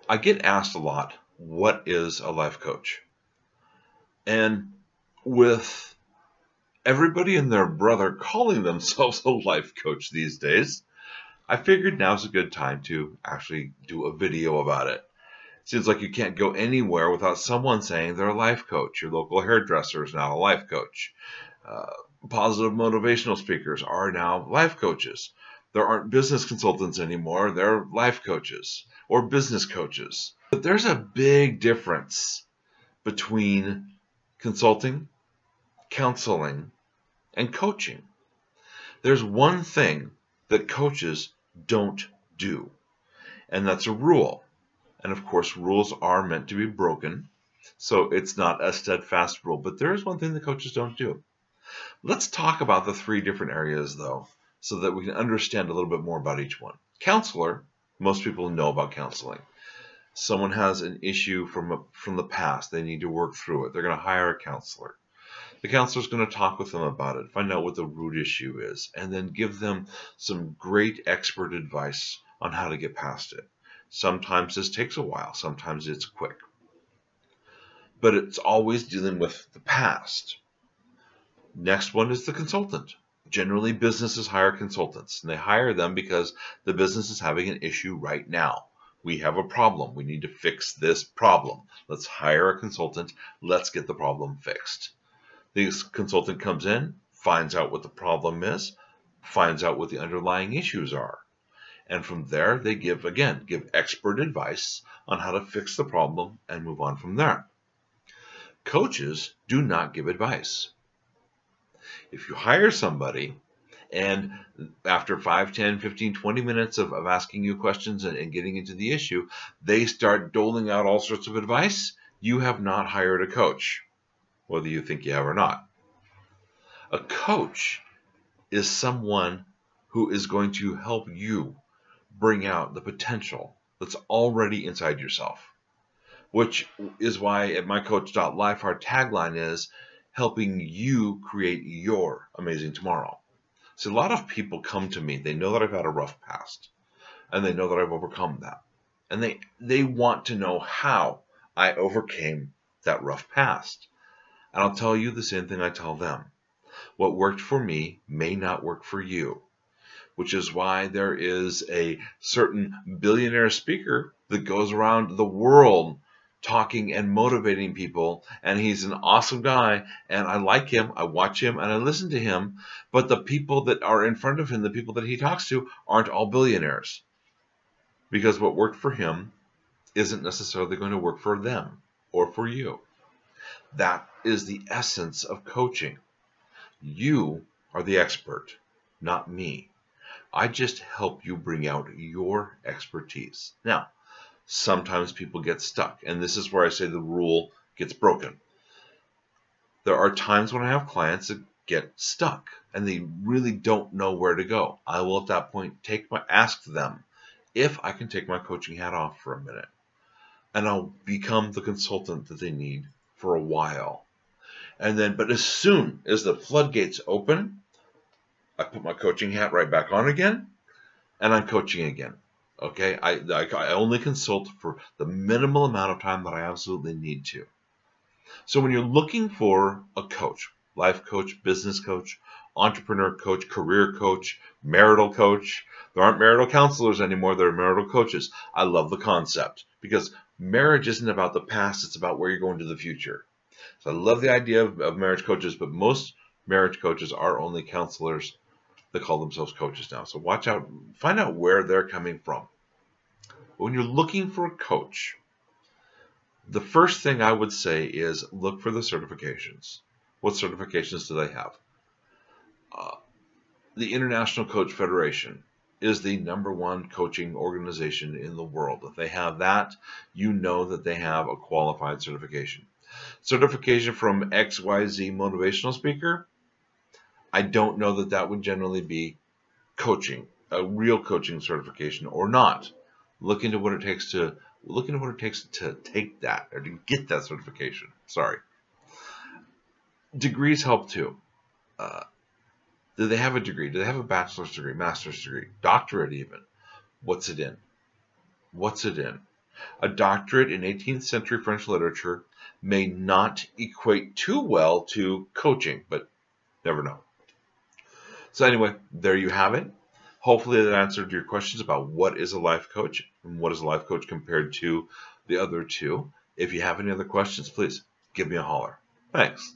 I get asked a lot, what is a life coach? And with everybody and their brother calling themselves a life coach these days, I figured now's a good time to actually do a video about it. Seems like you can't go anywhere without someone saying they're a life coach. Your local hairdresser is now a life coach. Uh, Positive motivational speakers are now life coaches. There aren't business consultants anymore. They're life coaches or business coaches. But there's a big difference between consulting, counseling, and coaching. There's one thing that coaches don't do, and that's a rule. And of course, rules are meant to be broken, so it's not a steadfast rule. But there is one thing that coaches don't do. Let's talk about the three different areas, though, so that we can understand a little bit more about each one. Counselor, most people know about counseling. Someone has an issue from the past. They need to work through it. They're going to hire a counselor. The counselor is going to talk with them about it, find out what the root issue is, and then give them some great expert advice on how to get past it. Sometimes this takes a while. Sometimes it's quick. But it's always dealing with the past. Next one is the consultant. Generally, businesses hire consultants, and they hire them because the business is having an issue right now. We have a problem. We need to fix this problem. Let's hire a consultant. Let's get the problem fixed. The consultant comes in, finds out what the problem is, finds out what the underlying issues are. And from there, they give expert advice on how to fix the problem and move on from there. Coaches do not give advice. If you hire somebody and after 5, 10, 15, 20 minutes of asking you questions and getting into the issue, they start doling out all sorts of advice, you have not hired a coach, whether you think you have or not. A coach is someone who is going to help you bring out the potential that's already inside yourself, which is why at mycoach.life our tagline is helping you create your amazing tomorrow. So a lot of people come to me, they know that I've had a rough past, and they know that I've overcome that. And they want to know how I overcame that rough past. And I'll tell you the same thing I tell them. What worked for me may not work for you, which is why there is a certain billionaire speaker that goes around the world talking and motivating people, and he's an awesome guy, and I like him, I watch him, and I listen to him, but the people that are in front of him, the people that he talks to, aren't all billionaires, because what worked for him isn't necessarily going to work for them or for you. That is the essence of coaching. You are the expert, not me. I just help you bring out your expertise. Now, sometimes people get stuck, and this is where I say the rule gets broken. There are times when I have clients that get stuck, and they really don't know where to go. I will at that point ask them if I can take my coaching hat off for a minute, and I'll become the consultant that they need for a while. But as soon as the floodgates open, I put my coaching hat right back on again, and I'm coaching again. Okay, I only consult for the minimal amount of time that I absolutely need to. So when you're looking for a coach, life coach, business coach, entrepreneur coach, career coach, marital coach, there aren't marital counselors anymore, there are marital coaches. I love the concept because marriage isn't about the past, it's about where you're going to the future. So I love the idea of marriage coaches, but most marriage coaches are only counselors that call themselves coaches now. So watch out, find out where they're coming from. When you're looking for a coach, the first thing I would say is look for the certifications. What certifications do they have? The International Coach Federation is the #1 coaching organization in the world. If they have that, you know that they have a qualified certification. Certification from XYZ motivational speaker, I don't know that that would generally be coaching, a real coaching certification or not. Look into what it takes to take that or to get that certification. Sorry. Degrees help too. Do they have a degree? Do they have a bachelor's degree, master's degree, doctorate even? What's it in? What's it in? A doctorate in 18th century French literature may not equate too well to coaching, but never know. So anyway, there you have it. Hopefully that answered your questions about what is a life coach and what is a life coach compared to the other two. If you have any other questions, please give me a holler. Thanks.